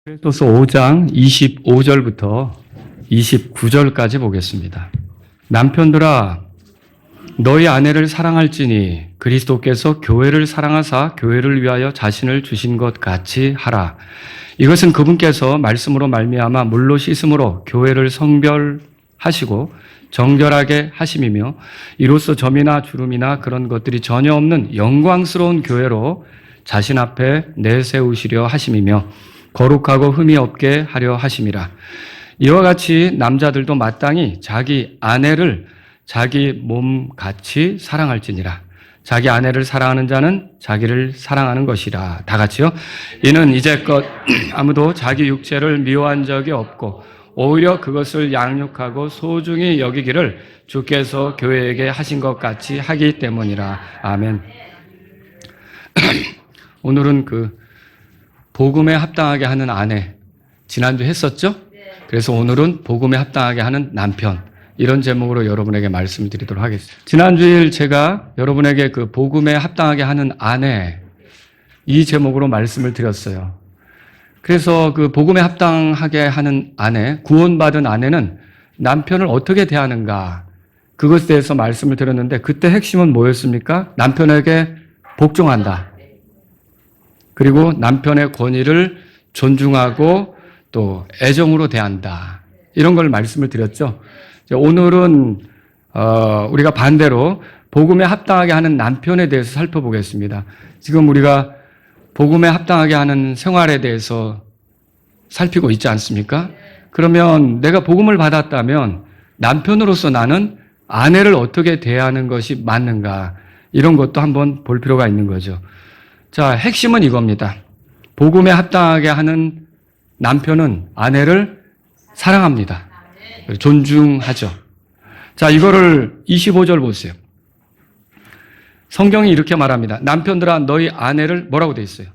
고린도서 5장 25절부터 29절까지 보겠습니다. 남편들아 너희 아내를 사랑할지니 그리스도께서 교회를 사랑하사 교회를 위하여 자신을 주신 것 같이 하라. 이것은 그분께서 말씀으로 말미암아 물로 씻음으로 교회를 성별하시고 정결하게 하심이며 이로써 점이나 주름이나 그런 것들이 전혀 없는 영광스러운 교회로 자신 앞에 내세우시려 하심이며 거룩하고 흠이 없게 하려 하심이라. 이와 같이 남자들도 마땅히 자기 아내를 자기 몸같이 사랑할지니라. 자기 아내를 사랑하는 자는 자기를 사랑하는 것이라. 다 같이요. 이는 이제껏 아무도 자기 육체를 미워한 적이 없고 오히려 그것을 양육하고 소중히 여기기를 주께서 교회에게 하신 것 같이 하기 때문이라. 아멘. 오늘은 복음에 합당하게 하는 아내, 지난주 했었죠? 그래서 오늘은 복음에 합당하게 하는 남편, 이런 제목으로 여러분에게 말씀을 드리도록 하겠습니다. 지난주일 제가 여러분에게 복음에 합당하게 하는 아내, 이 제목으로 말씀을 드렸어요. 그래서 복음에 합당하게 하는 아내, 구원받은 아내는 남편을 어떻게 대하는가, 그것에 대해서 말씀을 드렸는데 그때 핵심은 뭐였습니까? 남편에게 복종한다. 그리고 남편의 권위를 존중하고 또 애정으로 대한다. 이런 걸 말씀을 드렸죠. 오늘은 우리가 반대로 복음에 합당하게 하는 남편에 대해서 살펴보겠습니다. 지금 우리가 복음에 합당하게 하는 생활에 대해서 살피고 있지 않습니까? 그러면 내가 복음을 받았다면 남편으로서 나는 아내를 어떻게 대하는 것이 맞는가, 이런 것도 한번 볼 필요가 있는 거죠. 자, 핵심은 이겁니다. 복음에 합당하게 하는 남편은 아내를 사랑합니다. 존중하죠. 자, 이거를 25절 보세요. 성경이 이렇게 말합니다. 남편들아 너희 아내를 뭐라고 돼 있어요?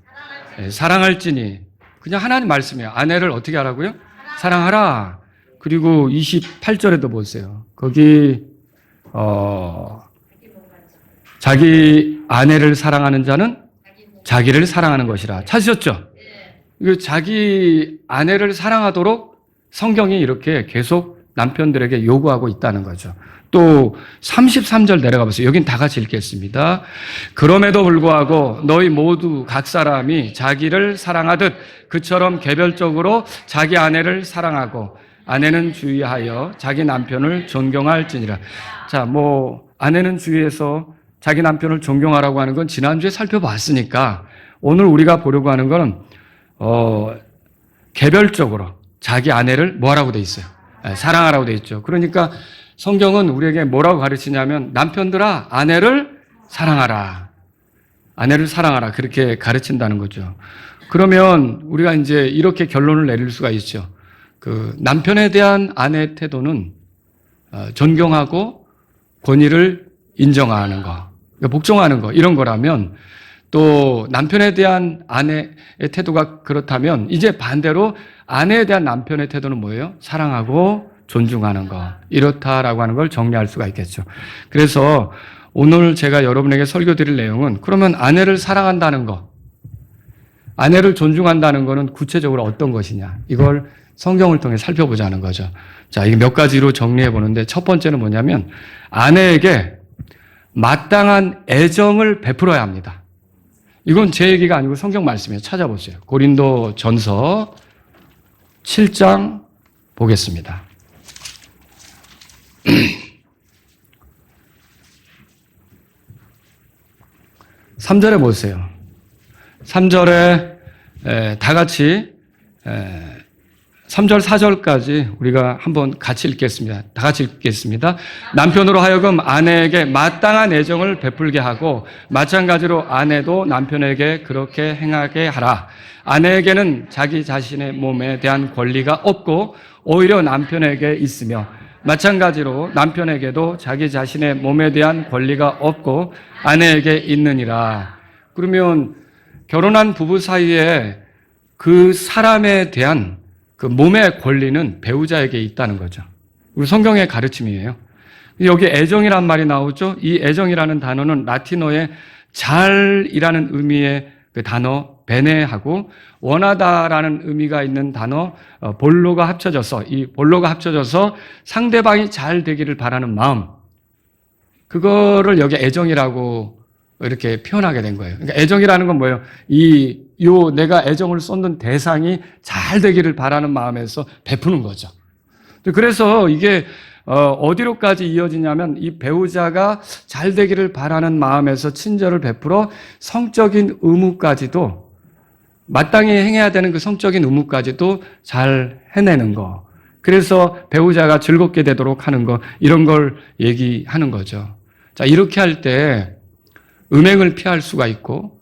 사랑할지니. 그냥 하나님 말씀이에요. 아내를 어떻게 하라고요? 사랑하라. 그리고 28절에도 보세요. 거기 자기 아내를 사랑하는 자는 자기를 사랑하는 것이라. 찾으셨죠? 자기 아내를 사랑하도록 성경이 이렇게 계속 남편들에게 요구하고 있다는 거죠. 또 33절 내려가 보세요. 여긴 다 같이 읽겠습니다. 그럼에도 불구하고 너희 모두 각 사람이 자기를 사랑하듯 그처럼 개별적으로 자기 아내를 사랑하고 아내는 주의하여 자기 남편을 존경할지니라. 자, 아내는 주의해서 자기 남편을 존경하라고 하는 건 지난주에 살펴봤으니까 오늘 우리가 보려고 하는 건 개별적으로 자기 아내를 뭐하라고 돼 있어요? 사랑하라고 돼 있죠. 그러니까 성경은 우리에게 뭐라고 가르치냐면 남편들아 아내를 사랑하라. 아내를 사랑하라. 그렇게 가르친다는 거죠. 그러면 우리가 이제 이렇게 결론을 내릴 수가 있죠. 남편에 대한 아내의 태도는 존경하고 권위를 인정하는 거, 복종하는 거, 이런 거라면 또 남편에 대한 아내의 태도가 그렇다면 이제 반대로 아내에 대한 남편의 태도는 뭐예요? 사랑하고 존중하는 거, 이렇다라고 하는 걸 정리할 수가 있겠죠. 그래서 오늘 제가 여러분에게 설교 드릴 내용은 그러면 아내를 사랑한다는 거, 아내를 존중한다는 거는 구체적으로 어떤 것이냐, 이걸 성경을 통해 살펴보자는 거죠. 자, 이게 몇 가지로 정리해 보는데 첫 번째는 뭐냐면 아내에게 마땅한 애정을 베풀어야 합니다. 이건 제 얘기가 아니고 성경 말씀이에요. 찾아보세요. 고린도 전서 7장 보겠습니다. 3절에 보세요. 3절에 다 같이 3절, 4절까지 우리가 한번 같이 읽겠습니다. 다 같이 읽겠습니다. 남편으로 하여금 아내에게 마땅한 애정을 베풀게 하고 마찬가지로 아내도 남편에게 그렇게 행하게 하라. 아내에게는 자기 자신의 몸에 대한 권리가 없고 오히려 남편에게 있으며 마찬가지로 남편에게도 자기 자신의 몸에 대한 권리가 없고 아내에게 있느니라. 그러면 결혼한 부부 사이에 그 사람에 대한 몸의 권리는 배우자에게 있다는 거죠. 우리 성경의 가르침이에요. 여기 애정이란 말이 나오죠. 이 애정이라는 단어는 라틴어의 잘이라는 의미의 그 단어 베네하고 원하다라는 의미가 있는 단어 볼로가 합쳐져서 이 볼로가 합쳐져서 상대방이 잘 되기를 바라는 마음, 그거를 여기 애정이라고 이렇게 표현하게 된 거예요. 그러니까 애정이라는 건 뭐예요? 내가 애정을 쏟는 대상이 잘 되기를 바라는 마음에서 베푸는 거죠. 그래서 이게 어디로까지 이어지냐면 이 배우자가 잘 되기를 바라는 마음에서 친절을 베풀어 성적인 의무까지도, 마땅히 행해야 되는 그 성적인 의무까지도 잘 해내는 거. 그래서 배우자가 즐겁게 되도록 하는 거, 이런 걸 얘기하는 거죠. 자, 이렇게 할 때 음행을 피할 수가 있고,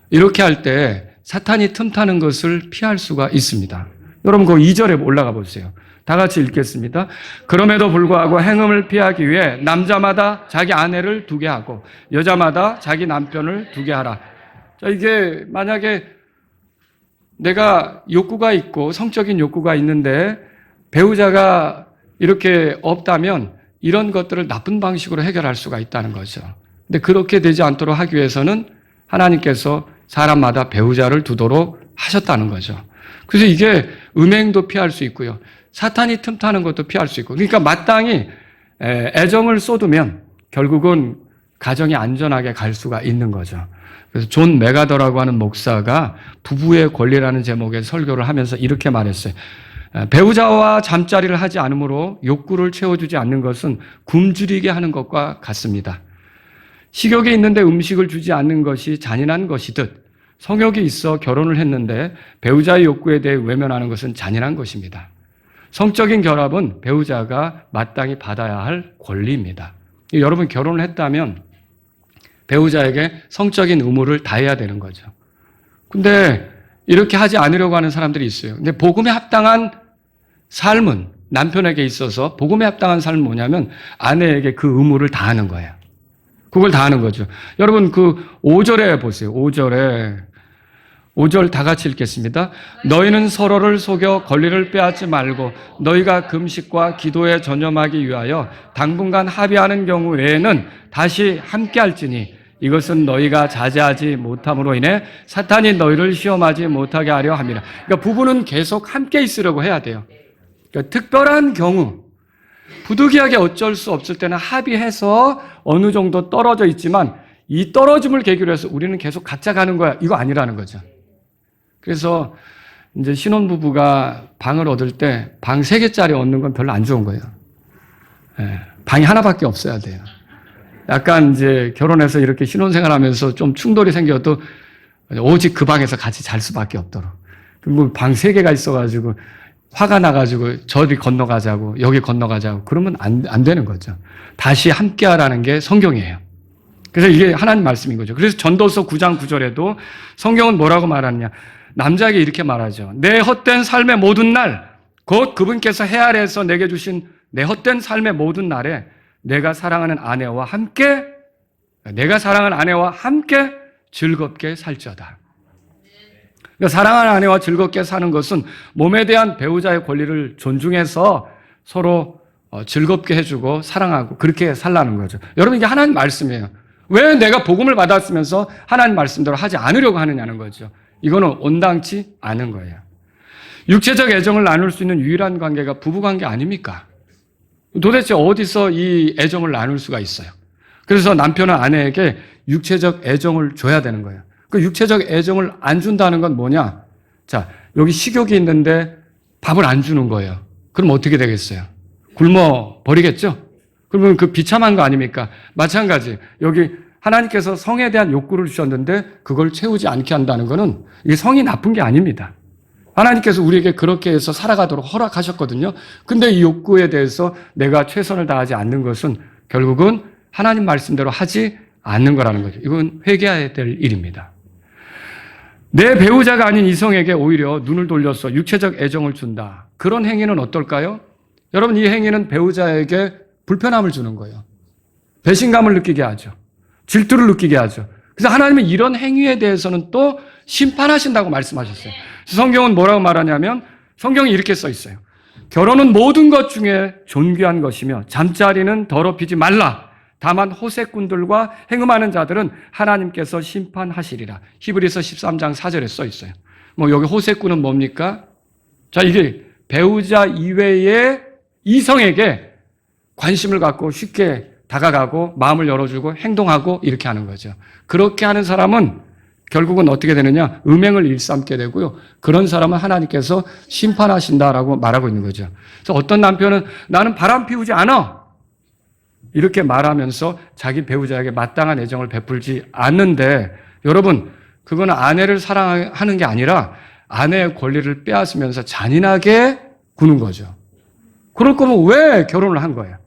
이렇게 할 때 사탄이 틈타는 것을 피할 수가 있습니다. 여러분 그 2절에 올라가 보세요. 다 같이 읽겠습니다. 그럼에도 불구하고 행음을 피하기 위해 남자마다 자기 아내를 두게 하고 여자마다 자기 남편을 두게 하라. 자, 이게 만약에 내가 욕구가 있고 성적인 욕구가 있는데 배우자가 이렇게 없다면 이런 것들을 나쁜 방식으로 해결할 수가 있다는 거죠. 근데 그렇게 되지 않도록 하기 위해서는 하나님께서 사람마다 배우자를 두도록 하셨다는 거죠. 그래서 이게 음행도 피할 수 있고요. 사탄이 틈타는 것도 피할 수 있고. 그러니까 마땅히 애정을 쏟으면 결국은 가정이 안전하게 갈 수가 있는 거죠. 그래서 존 메가더라고 하는 목사가 부부의 권리라는 제목의 설교를 하면서 이렇게 말했어요. 배우자와 잠자리를 하지 않으므로 욕구를 채워주지 않는 것은 굶주리게 하는 것과 같습니다. 식욕이 있는데 음식을 주지 않는 것이 잔인한 것이듯 성욕이 있어 결혼을 했는데 배우자의 욕구에 대해 외면하는 것은 잔인한 것입니다. 성적인 결합은 배우자가 마땅히 받아야 할 권리입니다. 여러분 결혼을 했다면 배우자에게 성적인 의무를 다해야 되는 거죠. 근데 이렇게 하지 않으려고 하는 사람들이 있어요. 근데 복음에 합당한 삶은 남편에게 있어서 복음에 합당한 삶은 뭐냐면 아내에게 그 의무를 다하는 거예요. 그걸 다하는 거죠. 여러분 그 5절에 보세요. 5절 다 같이 읽겠습니다. 너희는 서로를 속여 권리를 빼앗지 말고 너희가 금식과 기도에 전념하기 위하여 당분간 합의하는 경우 외에는 다시 함께할지니 이것은 너희가 자제하지 못함으로 인해 사탄이 너희를 시험하지 못하게 하려 함이라. 그러니까 부부는 계속 함께 있으려고 해야 돼요. 그러니까 특별한 경우, 부득이하게 어쩔 수 없을 때는 합의해서 어느 정도 떨어져 있지만 이 떨어짐을 계기로 해서 우리는 계속 각자 가는 거야. 이거 아니라는 거죠. 그래서 이제 신혼부부가 방을 얻을 때 방 3개짜리 얻는 건 별로 안 좋은 거예요. 방이 하나밖에 없어야 돼요. 약간 이제 결혼해서 이렇게 신혼생활 하면서 좀 충돌이 생겨도 오직 그 방에서 같이 잘 수밖에 없도록. 그리고 방 3개가 있어가지고 화가 나가지고 저리 건너가자고 여기 건너가자고 그러면 안 되는 거죠. 다시 함께하라는 게 성경이에요. 그래서 이게 하나님 말씀인 거죠. 그래서 전도서 9장 9절에도 성경은 뭐라고 말하느냐. 남자에게 이렇게 말하죠. 내 헛된 삶의 모든 날, 곧 그분께서 해 아래에서 내게 주신 내 헛된 삶의 모든 날에 내가 사랑하는 아내와 함께 즐겁게 살지어다. 그러니까 사랑하는 아내와 즐겁게 사는 것은 몸에 대한 배우자의 권리를 존중해서 서로 즐겁게 해주고 사랑하고 그렇게 살라는 거죠. 여러분 이게 하나님 말씀이에요. 왜 내가 복음을 받았으면서 하나님 말씀대로 하지 않으려고 하느냐는 거죠. 이거는 온당치 않은 거예요. 육체적 애정을 나눌 수 있는 유일한 관계가 부부관계 아닙니까? 도대체 어디서 이 애정을 나눌 수가 있어요? 그래서 남편은 아내에게 육체적 애정을 줘야 되는 거예요. 그 육체적 애정을 안 준다는 건 뭐냐? 자, 여기 식욕이 있는데 밥을 안 주는 거예요. 그럼 어떻게 되겠어요? 굶어 버리겠죠? 그러면 그 비참한 거 아닙니까? 마찬가지. 여기 하나님께서 성에 대한 욕구를 주셨는데 그걸 채우지 않게 한다는 것은 이게 성이 나쁜 게 아닙니다. 하나님께서 우리에게 그렇게 해서 살아가도록 허락하셨거든요. 근데 이 욕구에 대해서 내가 최선을 다하지 않는 것은 결국은 하나님 말씀대로 하지 않는 거라는 거죠. 이건 회개해야 될 일입니다. 내 배우자가 아닌 이성에게 오히려 눈을 돌려서 육체적 애정을 준다. 그런 행위는 어떨까요? 여러분 이 행위는 배우자에게 불편함을 주는 거예요. 배신감을 느끼게 하죠. 질투를 느끼게 하죠. 그래서 하나님은 이런 행위에 대해서는 또 심판하신다고 말씀하셨어요. 성경은 뭐라고 말하냐면 성경이 이렇게 써 있어요. 결혼은 모든 것 중에 존귀한 것이며 잠자리는 더럽히지 말라. 다만 호색꾼들과 행음하는 자들은 하나님께서 심판하시리라. 히브리서 13장 4절에 써 있어요. 뭐 여기 호색꾼은 뭡니까? 자, 이게 배우자 이외의 이성에게 관심을 갖고 쉽게 다가가고 마음을 열어주고 행동하고 이렇게 하는 거죠. 그렇게 하는 사람은 결국은 어떻게 되느냐? 음행을 일삼게 되고요. 그런 사람은 하나님께서 심판하신다라고 말하고 있는 거죠. 그래서 어떤 남편은 나는 바람 피우지 않아. 이렇게 말하면서 자기 배우자에게 마땅한 애정을 베풀지 않는데 여러분, 그건 아내를 사랑하는 게 아니라 아내의 권리를 빼앗으면서 잔인하게 구는 거죠. 그럴 거면 왜 결혼을 한 거예요?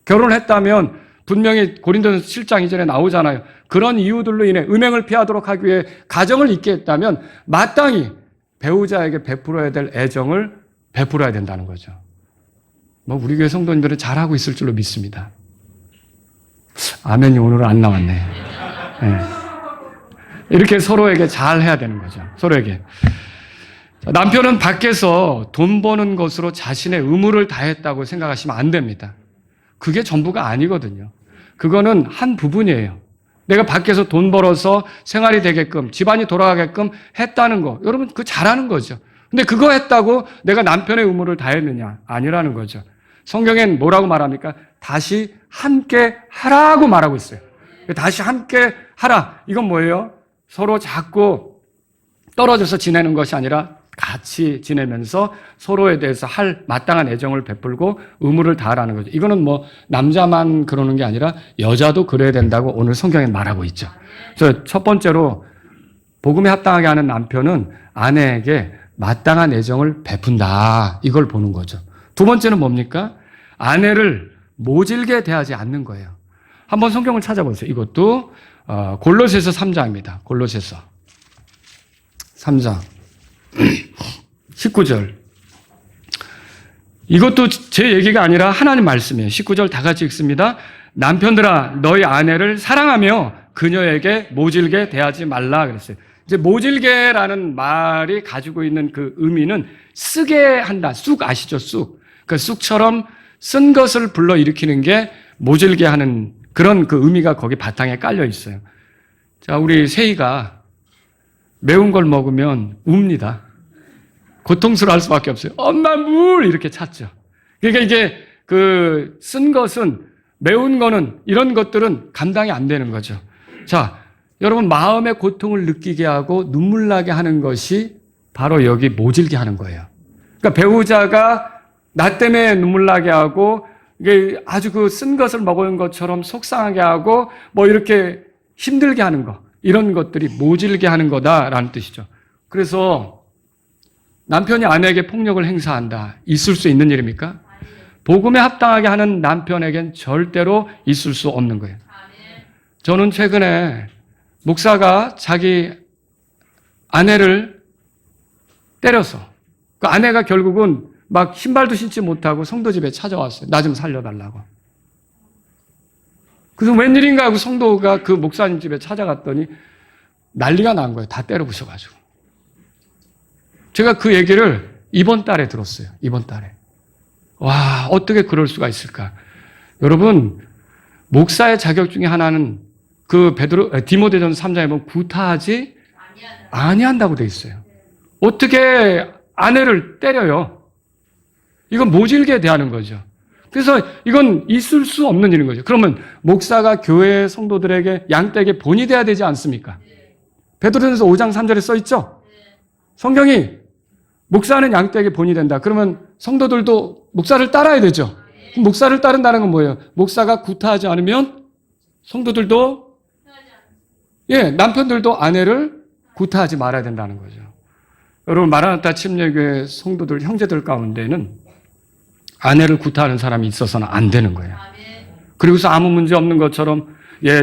결혼을 했다면 분명히 고린도전서 7장 2절에 나오잖아요. 그런 이유들로 인해 음행을 피하도록 하기 위해 가정을 잇게 했다면 마땅히 배우자에게 베풀어야 될 애정을 베풀어야 된다는 거죠. 뭐 우리 교회 성도님들은 잘하고 있을 줄로 믿습니다. 아멘이 오늘은 안 나왔네. 네. 이렇게 서로에게 잘 해야 되는 거죠. 서로에게. 남편은 밖에서 돈 버는 것으로 자신의 의무를 다했다고 생각하시면 안 됩니다. 그게 전부가 아니거든요. 그거는 한 부분이에요. 내가 밖에서 돈 벌어서 생활이 되게끔, 집안이 돌아가게끔 했다는 거. 여러분, 그거 잘하는 거죠. 근데 그거 했다고 내가 남편의 의무를 다했느냐? 아니라는 거죠. 성경엔 뭐라고 말합니까? 다시 함께 하라고 말하고 있어요. 다시 함께 하라. 이건 뭐예요? 서로 자꾸 떨어져서 지내는 것이 아니라 같이 지내면서 서로에 대해서 할 마땅한 애정을 베풀고 의무를 다하라는 거죠. 이거는 뭐 남자만 그러는 게 아니라 여자도 그래야 된다고 오늘 성경에 말하고 있죠. 그래서 첫 번째로 복음에 합당하게 하는 남편은 아내에게 마땅한 애정을 베푼다. 이걸 보는 거죠. 두 번째는 뭡니까? 아내를 모질게 대하지 않는 거예요. 한번 성경을 찾아보세요. 이것도 골로새서 3장입니다. 골로새서 3장 19절. 이것도 제 얘기가 아니라 하나님 말씀이에요. 19절 다 같이 읽습니다. 남편들아 너희 아내를 사랑하며 그녀에게 모질게 대하지 말라 그랬어요. 이제 모질게라는 말이 가지고 있는 그 의미는 쓰게 한다. 쑥 아시죠? 쑥. 그 쑥처럼 쓴 것을 불러일으키는 게 모질게 하는 그런 그 의미가 거기 바탕에 깔려 있어요. 자, 우리 세희가 매운 걸 먹으면 웁니다. 고통스러워할 수밖에 없어요. 엄마 물! 이렇게 찾죠. 그러니까 이게 그 쓴 것은 매운 거는 이런 것들은 감당이 안 되는 거죠. 자, 여러분 마음의 고통을 느끼게 하고 눈물 나게 하는 것이 바로 여기 모질게 하는 거예요. 그러니까 배우자가 나 때문에 눈물 나게 하고 이게 아주 그 쓴 것을 먹은 것처럼 속상하게 하고 뭐 이렇게 힘들게 하는 거 이런 것들이 모질게 하는 거다라는 뜻이죠. 그래서 남편이 아내에게 폭력을 행사한다. 있을 수 있는 일입니까? 복음에 합당하게 하는 남편에겐 절대로 있을 수 없는 거예요. 저는 최근에 목사가 자기 아내를 때려서 그 아내가 결국은 막 신발도 신지 못하고 성도 집에 찾아왔어요. 나 좀 살려달라고. 그래서 웬일인가 하고 성도가 그 목사님 집에 찾아갔더니 난리가 난 거예요. 다 때려 부셔가지고. 제가 그 얘기를 이번 달에 들었어요. 이번 달에. 와, 어떻게 그럴 수가 있을까? 여러분, 목사의 자격 중에 하나는 그 디모데전서 3장에 보면 구타하지 아니한다고 돼 있어요. 어떻게 아내를 때려요? 이건 모질게 대하는 거죠. 그래서 이건 있을 수 없는 일인 거죠. 그러면 목사가 교회 성도들에게 양떼에게 본이 돼야 되지 않습니까? 베드로전서 5장 3절에 써 있죠? 성경이 목사는 양떼에게 본이 된다. 그러면 성도들도 목사를 따라야 되죠. 목사를 따른다는 건 뭐예요? 목사가 구타하지 않으면 성도들도 남편들도 아내를 구타하지 말아야 된다는 거죠. 여러분 마라나타 침례교회 성도들 형제들 가운데는 아내를 구타하는 사람이 있어서는 안 되는 거예요. 그리고서 아무 문제 없는 것처럼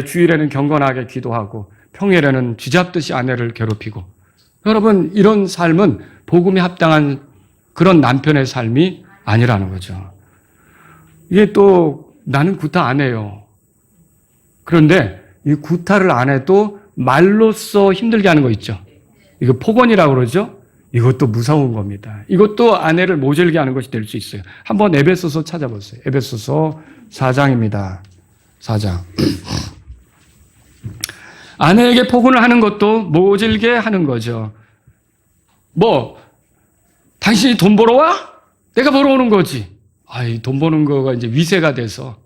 주일에는 경건하게 기도하고 평일에는 쥐잡듯이 아내를 괴롭히고 여러분 이런 삶은 복음에 합당한 그런 남편의 삶이 아니라는 거죠. 이게 또 나는 구타 안 해요. 그런데 이 구타를 안 해도 말로써 힘들게 하는 거 있죠. 이거 폭언이라고 그러죠. 이것도 무서운 겁니다. 이것도 아내를 모질게 하는 것이 될 수 있어요. 한번 에베소서 찾아보세요. 에베소서 4장입니다. 4장. 아내에게 포근을 하는 것도 모질게 하는 거죠. 당신이 돈 벌어와? 내가 벌어오는 거지. 돈 버는 거가 이제 위세가 돼서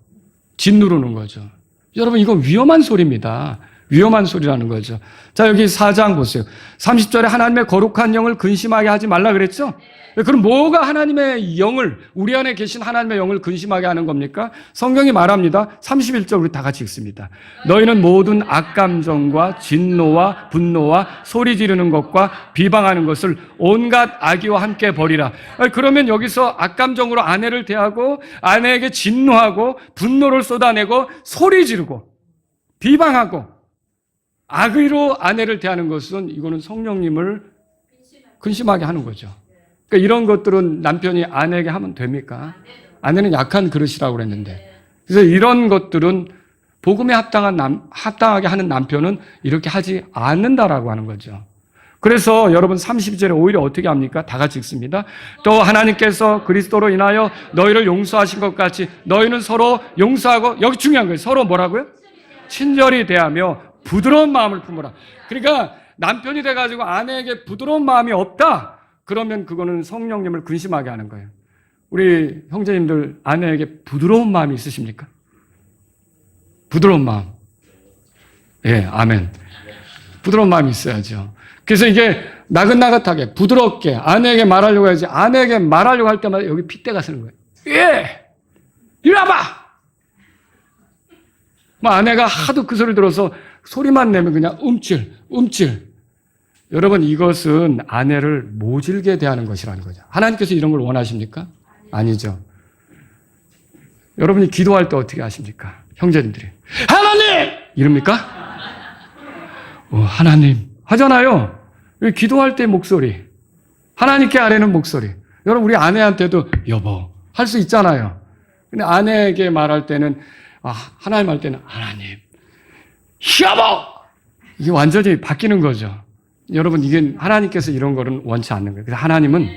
짓누르는 거죠. 여러분, 이건 위험한 소리입니다. 위험한 소리라는 거죠. 자, 여기 4장 보세요. 30절에 하나님의 거룩한 영을 근심하게 하지 말라 그랬죠? 그럼 뭐가 하나님의 영을, 우리 안에 계신 하나님의 영을 근심하게 하는 겁니까? 성경이 말합니다. 31절 우리 다 같이 읽습니다. 너희는 모든 악감정과 진노와 분노와 소리 지르는 것과 비방하는 것을 온갖 악의와 함께 버리라. 그러면 여기서 악감정으로 아내를 대하고 아내에게 진노하고 분노를 쏟아내고 소리 지르고 비방하고 악의로 아내를 대하는 것은 이거는 성령님을 근심하게 하는 거죠. 그러니까 이런 것들은 남편이 아내에게 하면 됩니까? 아내는 약한 그릇이라고 그랬는데. 그래서 이런 것들은 복음에 합당하게 하는 남편은 이렇게 하지 않는다라고 하는 거죠. 그래서 여러분 30절에 오히려 어떻게 합니까? 다 같이 읽습니다. 또 하나님께서 그리스도로 인하여 너희를 용서하신 것 같이 너희는 서로 용서하고, 여기 중요한 거예요. 서로 뭐라고요? 친절히 대하며 부드러운 마음을 품어라. 그러니까 남편이 돼가지고 아내에게 부드러운 마음이 없다. 그러면 그거는 성령님을 근심하게 하는 거예요. 우리 형제님들 아내에게 부드러운 마음이 있으십니까? 부드러운 마음. 예, 아멘. 부드러운 마음이 있어야죠. 그래서 이게 나긋나긋하게 부드럽게 아내에게 말하려고 해야지, 아내에게 말하려고 할 때마다 여기 핏대가 쓰는 거예요. 예! 이리 와봐! 아내가 하도 그 소리 들어서 소리만 내면 그냥 움찔. 여러분, 이것은 아내를 모질게 대하는 것이라는 거죠. 하나님께서 이런 걸 원하십니까? 아니죠. 여러분이 기도할 때 어떻게 하십니까? 형제님들이 하나님! 이럽니까? 하나님 하잖아요. 기도할 때 목소리, 하나님께 아뢰는 목소리. 여러분, 우리 아내한테도 여보 할 수 있잖아요. 근데 아내에게 말할 때는 하나님 할 때는 하나님 여보! 이게 완전히 바뀌는 거죠. 여러분, 이게 하나님께서 이런 거는 원치 않는 거예요. 그래서 하나님은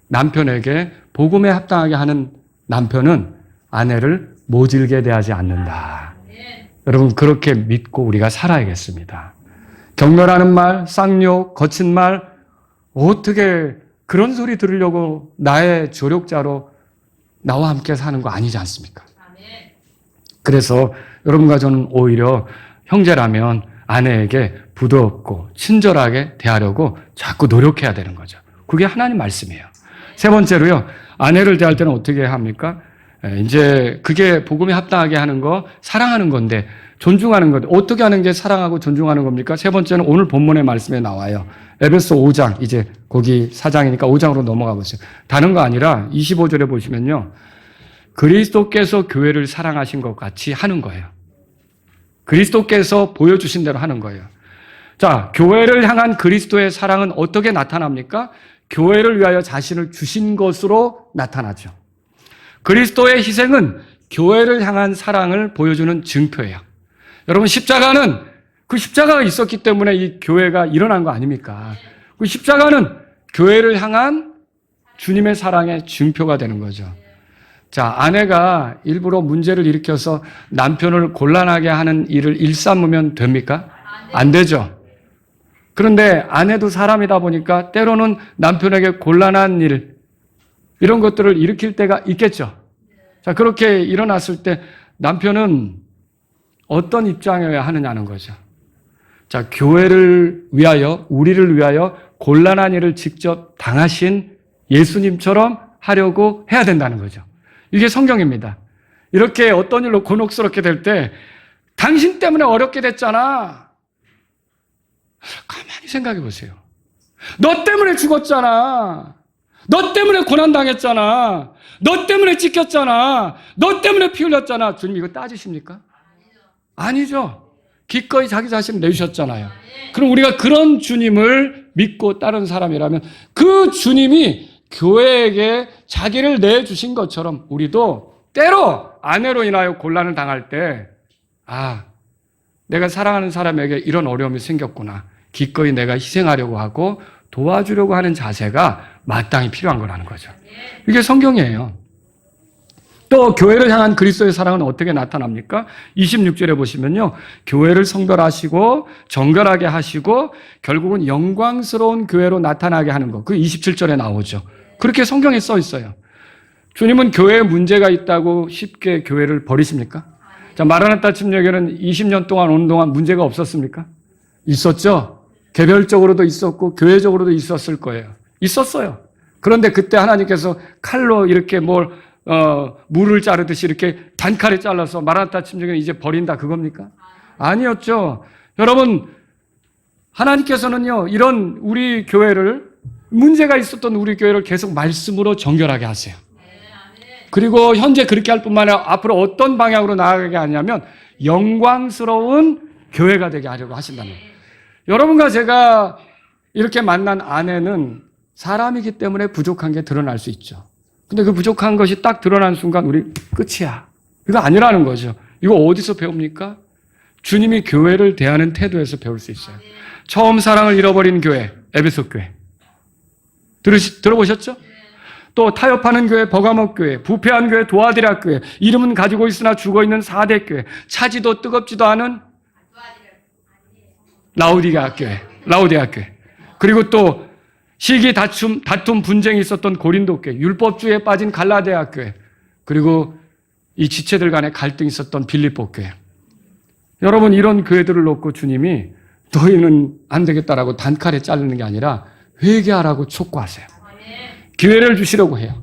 남편에게 복음에 합당하게 하는 남편은 아내를 모질게 대하지 않는다. 여러분, 그렇게 믿고 우리가 살아야겠습니다. 경멸하는 말, 쌍욕, 거친 말, 어떻게 그런 소리 들으려고 나의 조력자로 나와 함께 사는 거 아니지 않습니까? 그래서 여러분과 저는 오히려 형제라면 아내에게 부드럽고 친절하게 대하려고 자꾸 노력해야 되는 거죠. 그게 하나님 말씀이에요. 세 번째로요, 아내를 대할 때는 어떻게 합니까? 이제 그게 복음에 합당하게 하는 거, 사랑하는 건데, 존중하는 건데, 어떻게 하는 게 사랑하고 존중하는 겁니까? 세 번째는 오늘 본문의 말씀에 나와요. 에베소 5장, 이제 거기 4장이니까 5장으로 넘어가 보세요. 다른 거 아니라 25절에 보시면요, 그리스도께서 교회를 사랑하신 것 같이 하는 거예요. 그리스도께서 보여주신 대로 하는 거예요. 자, 교회를 향한 그리스도의 사랑은 어떻게 나타납니까? 교회를 위하여 자신을 주신 것으로 나타나죠. 그리스도의 희생은 교회를 향한 사랑을 보여주는 증표예요. 여러분, 십자가는 그 십자가가 있었기 때문에 이 교회가 일어난 거 아닙니까? 그 십자가는 교회를 향한 주님의 사랑의 증표가 되는 거죠. 자, 아내가 일부러 문제를 일으켜서 남편을 곤란하게 하는 일을 일삼으면 됩니까? 안 되죠. 그런데 아내도 사람이다 보니까 때로는 남편에게 곤란한 일, 이런 것들을 일으킬 때가 있겠죠. 자, 그렇게 일어났을 때 남편은 어떤 입장이어야 하느냐는 거죠. 자, 교회를 위하여, 우리를 위하여 곤란한 일을 직접 당하신 예수님처럼 하려고 해야 된다는 거죠. 이게 성경입니다. 이렇게 어떤 일로 곤혹스럽게 될 때 당신 때문에 어렵게 됐잖아. 가만히 생각해 보세요. 너 때문에 죽었잖아. 너 때문에 고난당했잖아. 너 때문에 찢겼잖아. 너 때문에 피 흘렸잖아. 주님 이거 따지십니까? 아니죠. 기꺼이 자기 자신을 내주셨잖아요. 그럼 우리가 그런 주님을 믿고 따른 사람이라면 그 주님이 교회에게 자기를 내주신 것처럼 우리도 때로 아내로 인하여 곤란을 당할 때, 내가 사랑하는 사람에게 이런 어려움이 생겼구나. 기꺼이 내가 희생하려고 하고 도와주려고 하는 자세가 마땅히 필요한 거라는 거죠. 이게 성경이에요. 또 교회를 향한 그리스도의 사랑은 어떻게 나타납니까? 26절에 보시면요. 교회를 성별하시고 정결하게 하시고 결국은 영광스러운 교회로 나타나게 하는 것. 그 27절에 나오죠. 그렇게 성경에 써 있어요. 주님은 교회에 문제가 있다고 쉽게 교회를 버리십니까? 자, 마라나타 침례교회는 20년 동안 오는 동안 문제가 없었습니까? 있었죠. 개별적으로도 있었고 교회적으로도 있었을 거예요. 있었어요. 그런데 그때 하나님께서 칼로 이렇게 물을 자르듯이 이렇게 단칼에 잘라서 마라나타 침례교회는 이제 버린다 그겁니까? 아니었죠. 여러분, 하나님께서는요, 이런 우리 교회를, 문제가 있었던 우리 교회를 계속 말씀으로 정결하게 하세요. 그리고 현재 그렇게 할 뿐만 아니라 앞으로 어떤 방향으로 나아가게 하냐면 영광스러운 교회가 되게 하려고 하신다는 거예요. 여러분과 제가 이렇게 만난 아내는 사람이기 때문에 부족한 게 드러날 수 있죠. 근데 그 부족한 것이 딱 드러난 순간 우리 끝이야. 이거 아니라는 거죠. 이거 어디서 배웁니까? 주님이 교회를 대하는 태도에서 배울 수 있어요. 처음 사랑을 잃어버린 교회, 에베소 교회. 들어보셨죠? 또 타협하는 교회, 버가목 교회, 부패한 교회, 도아디라 교회, 이름은 가지고 있으나 죽어있는 4대 교회, 차지도 뜨겁지도 않은 라우디게아 교회, 그리고 또 시기 다툼 분쟁이 있었던 고린도 교회, 율법주의에 빠진 갈라디아 교회, 그리고 이 지체들 간에 갈등이 있었던 빌립보 교회. 여러분, 이런 교회들을 놓고 주님이 너희는 안 되겠다라고 단칼에 자르는 게 아니라 회개하라고 촉구하세요. 기회를 주시려고 해요.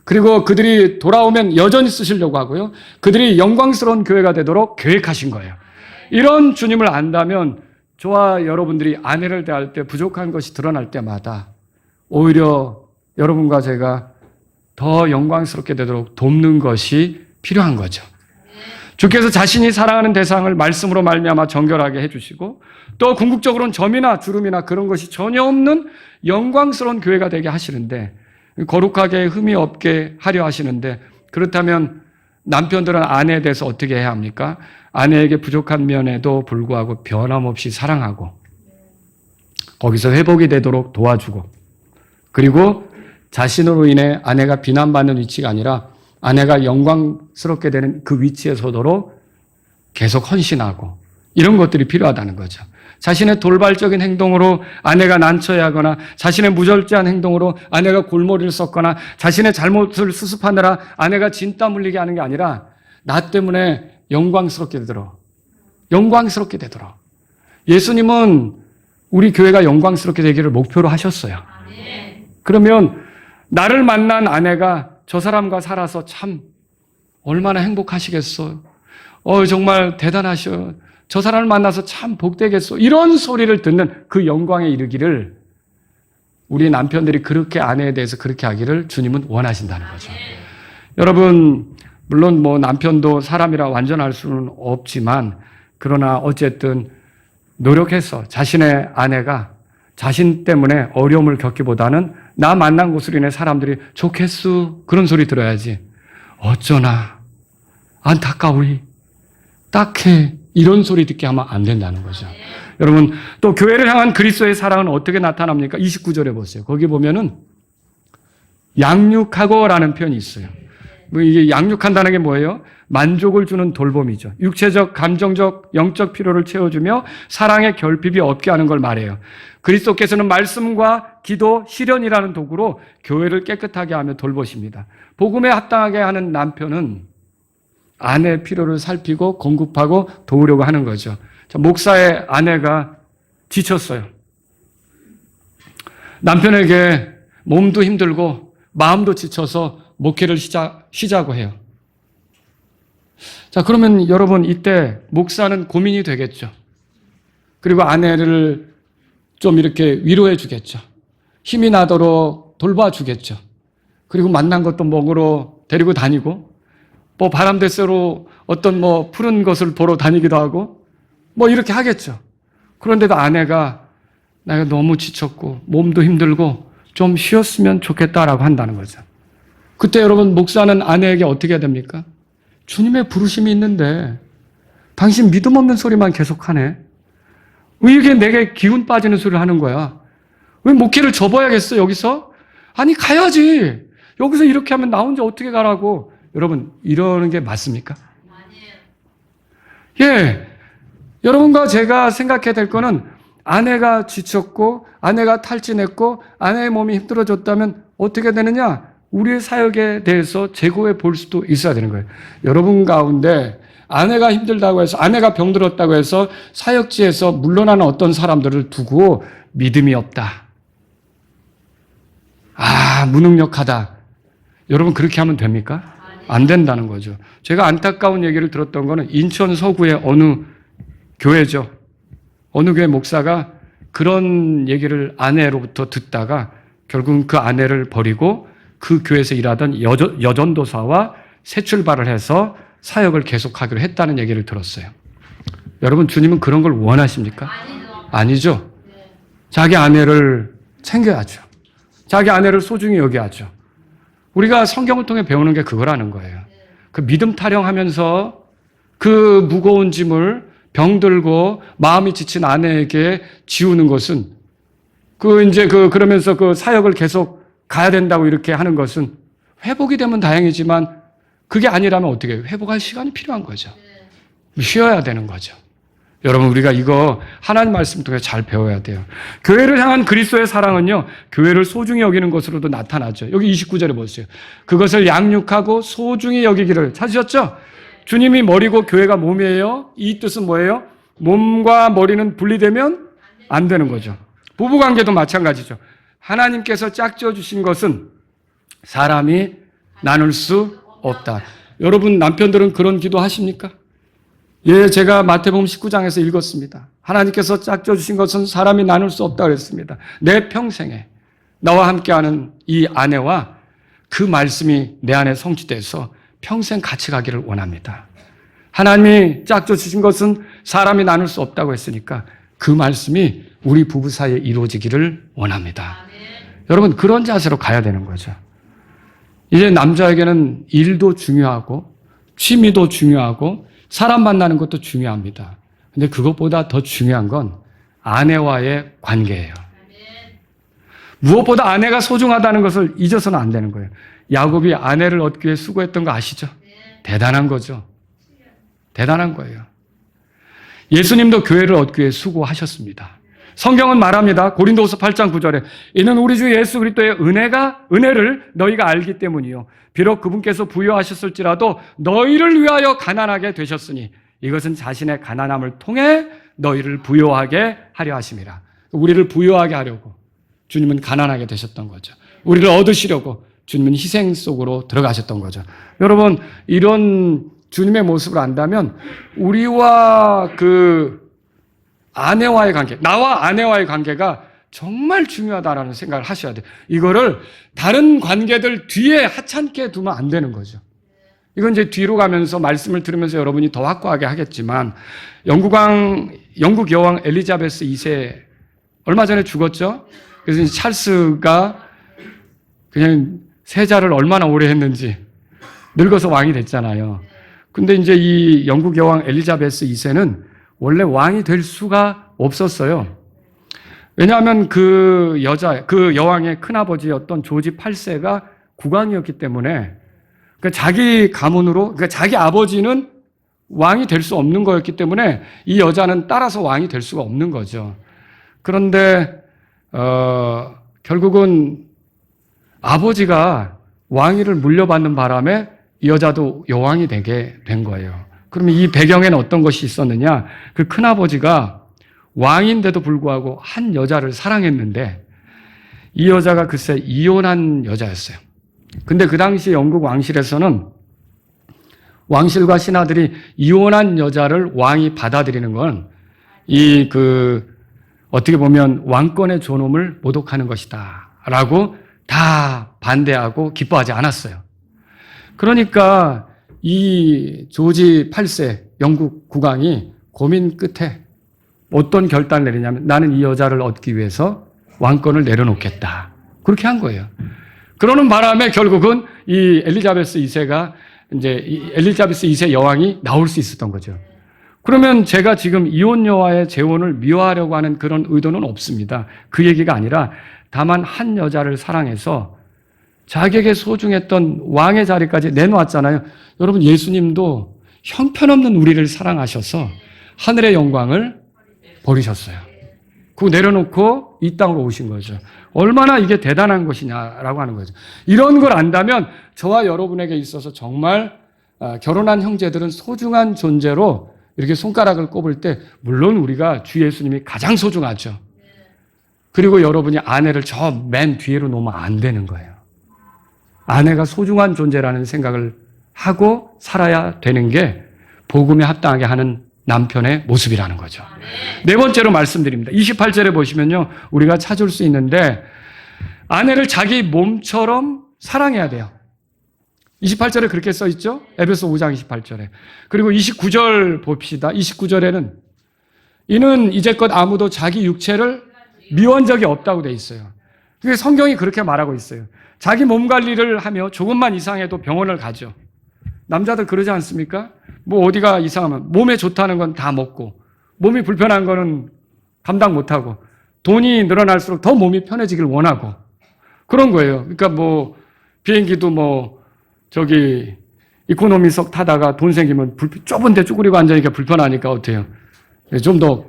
그리고 그들이 돌아오면 여전히 쓰시려고 하고요. 그들이 영광스러운 교회가 되도록 계획하신 거예요. 이런 주님을 안다면 저와 여러분들이 아내를 대할 때 부족한 것이 드러날 때마다 오히려 여러분과 제가 더 영광스럽게 되도록 돕는 것이 필요한 거죠. 주께서 자신이 사랑하는 대상을 말씀으로 말미암아 정결하게 해주시고 또 궁극적으로는 점이나 주름이나 그런 것이 전혀 없는 영광스러운 교회가 되게 하시는데 거룩하게 흠이 없게 하려 하시는데 그렇다면 남편들은 아내에 대해서 어떻게 해야 합니까? 아내에게 부족한 면에도 불구하고 변함없이 사랑하고 거기서 회복이 되도록 도와주고 그리고 자신으로 인해 아내가 비난받는 위치가 아니라 아내가 영광스럽게 되는 그 위치에 서도록 계속 헌신하고 이런 것들이 필요하다는 거죠. 자신의 돌발적인 행동으로 아내가 난처해하거나 자신의 무절제한 행동으로 아내가 골머리를 썩거나 자신의 잘못을 수습하느라 아내가 진땀 흘리게 하는 게 아니라 나 때문에 영광스럽게 되도록 예수님은 우리 교회가 영광스럽게 되기를 목표로 하셨어요. 그러면 나를 만난 아내가 저 사람과 살아서 참 얼마나 행복하시겠어요. 정말 대단하셔. 저 사람을 만나서 참 복되겠어. 이런 소리를 듣는 그 영광에 이르기를 우리 남편들이 그렇게 아내에 대해서 그렇게 하기를 주님은 원하신다는 거죠. 여러분, 물론 남편도 사람이라 완전할 수는 없지만 그러나 어쨌든 노력해서 자신의 아내가 자신 때문에 어려움을 겪기보다는 나 만난 곳으로 인해 사람들이 좋겠수 그런 소리 들어야지 어쩌나 안타까우리 딱해 이런 소리 듣게 하면 안 된다는 거죠. 여러분, 또 교회를 향한 그리스도의 사랑은 어떻게 나타납니까? 29절에 보세요. 거기 보면은 양육하고라는 표현이 있어요. 이게 양육한다는 게 뭐예요? 만족을 주는 돌봄이죠. 육체적, 감정적, 영적 필요를 채워주며 사랑의 결핍이 없게 하는 걸 말해요. 그리스도께서는 말씀과 기도, 실현이라는 도구로 교회를 깨끗하게 하며 돌보십니다. 복음에 합당하게 하는 남편은 아내의 필요를 살피고 공급하고 도우려고 하는 거죠. 목사의 아내가 지쳤어요. 남편에게 몸도 힘들고 마음도 지쳐서 목회를 쉬자고 해요. 자, 그러면 여러분 이때 목사는 고민이 되겠죠. 그리고 아내를 좀 이렇게 위로해 주겠죠. 힘이 나도록 돌봐주겠죠. 그리고 만난 것도 먹으러 데리고 다니고 바람대세로 어떤 푸른 것을 보러 다니기도 하고 이렇게 하겠죠. 그런데도 아내가 내가 너무 지쳤고 몸도 힘들고 좀 쉬었으면 좋겠다라고 한다는 거죠. 그때 여러분 목사는 아내에게 어떻게 해야 됩니까? 주님의 부르심이 있는데 당신 믿음 없는 소리만 계속하네. 왜 이게 내게 기운 빠지는 소리를 하는 거야? 왜 목회를 접어야겠어 여기서? 아니 가야지. 여기서 이렇게 하면 나 혼자 어떻게 가라고. 여러분, 이러는 게 맞습니까? 예. 여러분과 제가 생각해야 될 거는 아내가 지쳤고, 아내가 탈진했고, 아내의 몸이 힘들어졌다면 어떻게 되느냐? 우리의 사역에 대해서 재고해 볼 수도 있어야 되는 거예요. 여러분 가운데 아내가 힘들다고 해서, 아내가 병들었다고 해서 사역지에서 물러나는 어떤 사람들을 두고 믿음이 없다. 무능력하다. 여러분 그렇게 하면 됩니까? 안 된다는 거죠. 제가 안타까운 얘기를 들었던 거는 인천 서구의 어느 교회죠. 어느 교회 목사가 그런 얘기를 아내로부터 듣다가 결국은 그 아내를 버리고 그 교회에서 일하던 여전도사와 새 출발을 해서 사역을 계속하기로 했다는 얘기를 들었어요. 여러분, 주님은 그런 걸 원하십니까? 아니죠. 자기 아내를 챙겨야죠. 자기 아내를 소중히 여겨야죠. 우리가 성경을 통해 배우는 게 그거라는 거예요. 그 믿음 타령하면서 그 무거운 짐을 병들고 마음이 지친 아내에게 지우는 것은 그러면서 그 사역을 계속 가야 된다고 이렇게 하는 것은 회복이 되면 다행이지만 그게 아니라면 어떻게 해요? 회복할 시간이 필요한 거죠. 쉬어야 되는 거죠. 여러분, 우리가 이거 하나님 말씀 통해 잘 배워야 돼요. 교회를 향한 그리스도의 사랑은요, 교회를 소중히 여기는 것으로도 나타나죠. 여기 29절에 보세요. 그것을 양육하고 소중히 여기기를 찾으셨죠? 주님이 머리고 교회가 몸이에요. 이 뜻은 뭐예요? 몸과 머리는 분리되면 안 되는 거죠. 부부관계도 마찬가지죠. 하나님께서 짝지어 주신 것은 사람이 나눌 수 없다. 여러분 남편들은 그런 기도 하십니까? 예, 제가 마태복음 19장에서 읽었습니다. 하나님께서 짝지어 주신 것은 사람이 나눌 수 없다 그랬습니다. 내 평생에 나와 함께하는 이 아내와 그 말씀이 내 안에 성취돼서 평생 같이 가기를 원합니다. 하나님이 짝지어 주신 것은 사람이 나눌 수 없다고 했으니까 그 말씀이 우리 부부 사이에 이루어지기를 원합니다. 여러분, 그런 자세로 가야 되는 거죠. 이제 남자에게는 일도 중요하고 취미도 중요하고 사람 만나는 것도 중요합니다. 근데 그것보다 더 중요한 건 아내와의 관계예요. 무엇보다 아내가 소중하다는 것을 잊어서는 안 되는 거예요. 야곱이 아내를 얻기 위해 수고했던 거 아시죠? 대단한 거죠. 대단한 거예요. 예수님도 교회를 얻기 위해 수고하셨습니다. 성경은 말합니다. 고린도후서 8장 9절에 이는 우리 주 예수 그리스도의 은혜를 너희가 알기 때문이요. 비록 그분께서 부여하셨을지라도 너희를 위하여 가난하게 되셨으니 이것은 자신의 가난함을 통해 너희를 부여하게 하려 하심이라. 우리를 부여하게 하려고 주님은 가난하게 되셨던 거죠. 우리를 얻으시려고 주님은 희생 속으로 들어가셨던 거죠. 여러분, 이런 주님의 모습을 안다면 우리와 그 아내와의 관계, 나와 아내와의 관계가 정말 중요하다라는 생각을 하셔야 돼요. 이거를 다른 관계들 뒤에 하찮게 두면 안 되는 거죠. 이건 이제 뒤로 가면서 말씀을 들으면서 여러분이 더 확고하게 하겠지만 영국 여왕 엘리자베스 2세 얼마 전에 죽었죠. 그래서 이제 찰스가 그냥 세자를 얼마나 오래 했는지 늙어서 왕이 됐잖아요. 근데 이제 이 영국 여왕 엘리자베스 2세는 원래 왕이 될 수가 없었어요. 왜냐하면 그 여왕의 큰아버지였던 조지 8세가 국왕이었기 때문에 자기 가문으로, 자기 아버지는 왕이 될 수 없는 거였기 때문에 이 여자는 따라서 왕이 될 수가 없는 거죠. 그런데 결국은 아버지가 왕위를 물려받는 바람에 이 여자도 여왕이 되게 된 거예요. 그러면 이 배경에는 어떤 것이 있었느냐? 그 큰아버지가 왕인데도 불구하고 한 여자를 사랑했는데 이 여자가 글쎄 이혼한 여자였어요. 근데 그 당시 영국 왕실에서는 왕실과 신하들이 이혼한 여자를 왕이 받아들이는 건 어떻게 보면 왕권의 존엄을 모독하는 것이다 라고 다 반대하고 기뻐하지 않았어요. 그러니까 이 조지 8세 영국 국왕이 고민 끝에 어떤 결단을 내리냐면 나는 이 여자를 얻기 위해서 왕권을 내려놓겠다. 그렇게 한 거예요. 그러는 바람에 결국은 이 엘리자베스 2세가 엘리자베스 2세 여왕이 나올 수 있었던 거죠. 그러면 제가 지금 이혼 여와의 재혼을 미워하려고 하는 그런 의도는 없습니다. 그 얘기가 아니라 다만 한 여자를 사랑해서 자기에게 소중했던 왕의 자리까지 내놓았잖아요. 여러분, 예수님도 형편없는 우리를 사랑하셔서 하늘의 영광을 버리셨어요. 그거 내려놓고 이 땅으로 오신 거죠. 얼마나 이게 대단한 것이냐라고 하는 거죠. 이런 걸 안다면 저와 여러분에게 있어서 정말 결혼한 형제들은 소중한 존재로 이렇게 손가락을 꼽을 때 물론 우리가 주 예수님이 가장 소중하죠. 그리고 여러분이 아내를 저 맨 뒤로 놓으면 안 되는 거예요. 아내가 소중한 존재라는 생각을 하고 살아야 되는 게 복음에 합당하게 하는 남편의 모습이라는 거죠. 네 번째로 말씀드립니다. 28절에 보시면요, 우리가 찾을 수 있는데 아내를 자기 몸처럼 사랑해야 돼요. 28절에 그렇게 써 있죠? 에베소 5장 28절에. 그리고 29절 봅시다. 29절에는 이는 이제껏 아무도 자기 육체를 미워한 적이 없다고 돼 있어요. 그게 성경이 그렇게 말하고 있어요. 자기 몸 관리를 하며 조금만 이상해도 병원을 가죠. 남자들 그러지 않습니까? 뭐 어디가 이상하면 몸에 좋다는 건 다 먹고 몸이 불편한 거는 감당 못하고 돈이 늘어날수록 더 몸이 편해지길 원하고 그런 거예요. 그러니까 뭐 비행기도 뭐 저기 이코노미석 타다가 돈 생기면 좁은 데 쭈그리고 앉으니까 불편하니까 어때요? 좀 더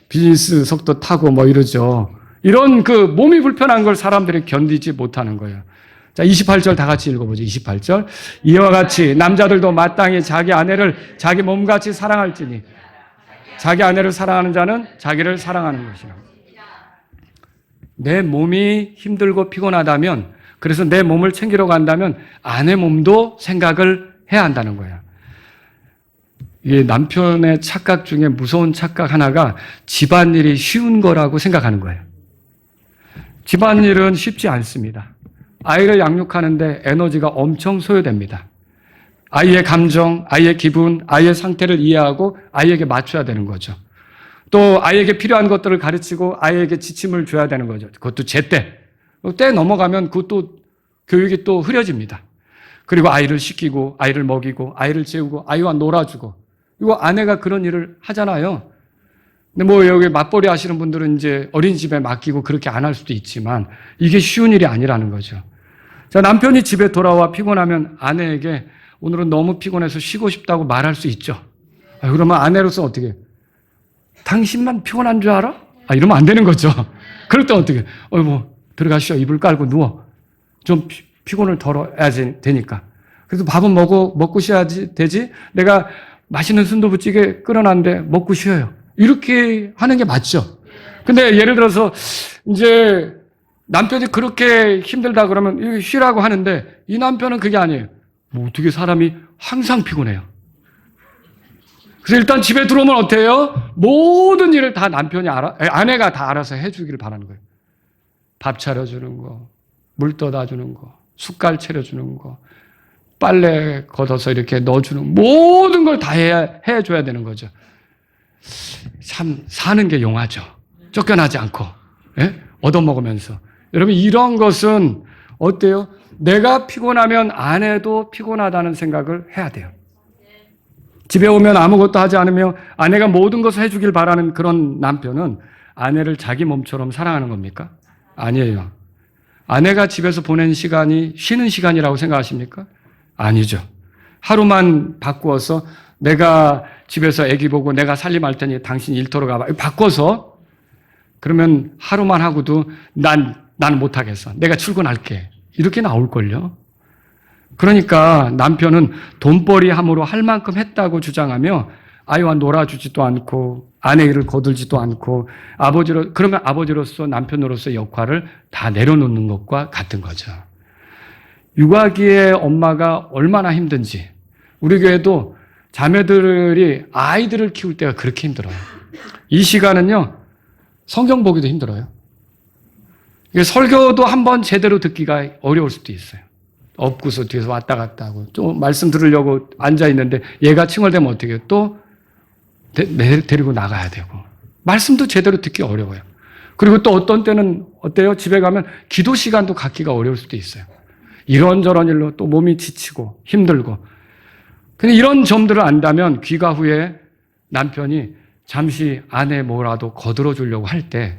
비즈니스석도 타고 뭐 이러죠. 이런 그 몸이 불편한 걸 사람들이 견디지 못하는 거예요. 자, 28절 다 같이 읽어보죠. 28절. 이와 같이 남자들도 마땅히 자기 아내를 자기 몸같이 사랑할지니 자기 아내를 사랑하는 자는 자기를 사랑하는 것이라. 내 몸이 힘들고 피곤하다면 그래서 내 몸을 챙기려고 한다면 아내 몸도 생각을 해야 한다는 거예요. 이게 남편의 착각 중에 무서운 착각 하나가 집안일이 쉬운 거라고 생각하는 거예요. 집안일은 쉽지 않습니다. 아이를 양육하는데 에너지가 엄청 소요됩니다. 아이의 감정, 아이의 기분, 아이의 상태를 이해하고 아이에게 맞춰야 되는 거죠. 또 아이에게 필요한 것들을 가르치고 아이에게 지침을 줘야 되는 거죠. 그것도 제때. 때 넘어가면 그것도 교육이 또 흐려집니다. 그리고 아이를 씻기고 아이를 먹이고 아이를 재우고 아이와 놀아주고 이거 아내가 그런 일을 하잖아요. 근데 뭐 여기 맞벌이 하시는 분들은 이제 어린이집에 맡기고 그렇게 안 할 수도 있지만 이게 쉬운 일이 아니라는 거죠. 자, 남편이 집에 돌아와 피곤하면 아내에게 오늘은 너무 피곤해서 쉬고 싶다고 말할 수 있죠. 그러면 아내로서 어떻게? 당신만 피곤한 줄 알아? 이러면 안 되는 거죠. 그럴 때 어떻게? 뭐 들어가시오. 이불 깔고 누워. 좀 피곤을 덜어야지 되니까. 그래서 밥은 먹고 쉬어야지 되지. 내가 맛있는 순두부찌개 끓여놨는데 먹고 쉬어요. 이렇게 하는 게 맞죠. 근데 예를 들어서 이제 남편이 그렇게 힘들다 그러면 쉬라고 하는데 이 남편은 그게 아니에요. 뭐 어떻게 사람이 항상 피곤해요. 그래서 일단 집에 들어오면 어때요? 모든 일을 다 아내가 다 알아서 해주기를 바라는 거예요. 밥 차려주는 거, 물 떠다 주는 거, 숟갈 차려주는 거, 빨래 걷어서 이렇게 넣어주는 모든 걸 다 해줘야 되는 거죠. 참 사는 게 용하죠. 쫓겨나지 않고 얻어먹으면서. 여러분 이런 것은 어때요? 내가 피곤하면 아내도 피곤하다는 생각을 해야 돼요. 집에 오면 아무것도 하지 않으며 아내가 모든 것을 해주길 바라는 그런 남편은 아내를 자기 몸처럼 사랑하는 겁니까? 아니에요. 아내가 집에서 보낸 시간이 쉬는 시간이라고 생각하십니까? 아니죠. 하루만 바꾸어서 내가 집에서 아기 보고 내가 살림할 테니 당신 일터로 가봐. 바꿔서 그러면 하루만 하고도 난 못하겠어. 내가 출근할게. 이렇게 나올걸요. 그러니까 남편은 돈벌이 함으로 할 만큼 했다고 주장하며 아이와 놀아주지도 않고 아내 일을 거들지도 않고 그러면 아버지로서 남편으로서의 역할을 다 내려놓는 것과 같은 거죠. 육아기의 엄마가 얼마나 힘든지 우리 교회도 자매들이 아이들을 키울 때가 그렇게 힘들어요. 이 시간은요 성경 보기도 힘들어요. 설교도 한번 제대로 듣기가 어려울 수도 있어요. 엎고서 뒤에서 왔다 갔다 하고 또 말씀 들으려고 앉아있는데 얘가 칭얼대면 어떻게 해요? 또 데리고 나가야 되고 말씀도 제대로 듣기 어려워요. 그리고 또 어떤 때는 어때요? 집에 가면 기도 시간도 갖기가 어려울 수도 있어요. 이런저런 일로 또 몸이 지치고 힘들고 근데 이런 점들을 안다면 귀가 후에 남편이 잠시 아내 뭐라도 거들어 주려고 할 때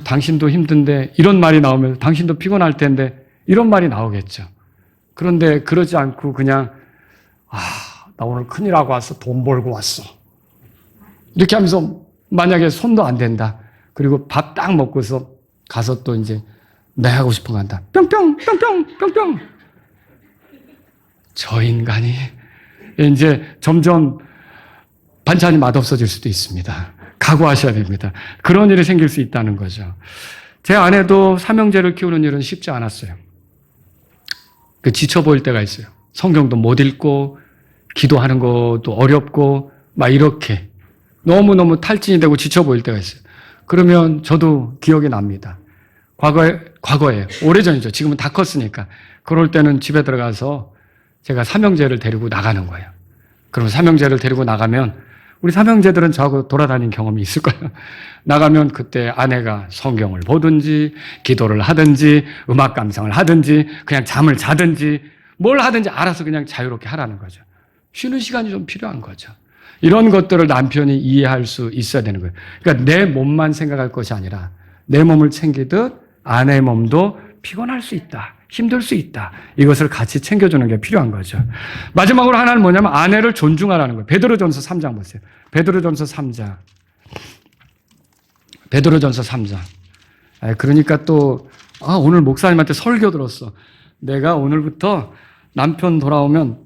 당신도 힘든데 이런 말이 나오면 당신도 피곤할 텐데 이런 말이 나오겠죠. 그런데 그러지 않고 그냥 나 오늘 큰일 하고 왔어. 돈 벌고 왔어. 이렇게 하면서 만약에 손도 안 댄다. 그리고 밥 딱 먹고서 가서 또 이제 내 하고 싶은 거 한다. 뿅뿅 뿅뿅 뿅뿅. 저 인간이 이제 점점 반찬이 맛없어질 수도 있습니다. 각오하셔야 됩니다. 그런 일이 생길 수 있다는 거죠. 제 아내도 삼형제를 키우는 일은 쉽지 않았어요. 지쳐 보일 때가 있어요. 성경도 못 읽고 기도하는 것도 어렵고 막 이렇게 너무너무 탈진이 되고 지쳐 보일 때가 있어요. 그러면 저도 기억이 납니다. 과거에 오래전이죠. 지금은 다 컸으니까. 그럴 때는 집에 들어가서 제가 삼형제를 데리고 나가는 거예요. 그럼 삼형제를 데리고 나가면 우리 삼형제들은 저하고 돌아다닌 경험이 있을 거예요. 나가면 그때 아내가 성경을 보든지 기도를 하든지 음악 감상을 하든지 그냥 잠을 자든지 뭘 하든지 알아서 그냥 자유롭게 하라는 거죠. 쉬는 시간이 좀 필요한 거죠. 이런 것들을 남편이 이해할 수 있어야 되는 거예요. 그러니까 내 몸만 생각할 것이 아니라 내 몸을 챙기듯 아내의 몸도 피곤할 수 있다. 힘들 수 있다. 이것을 같이 챙겨주는 게 필요한 거죠. 마지막으로 하나는 뭐냐면 아내를 존중하라는 거예요. 베드로전서 3장 보세요. 베드로전서 3장. 베드로전서 3장. 그러니까 또 오늘 목사님한테 설교 들었어. 내가 오늘부터 남편 돌아오면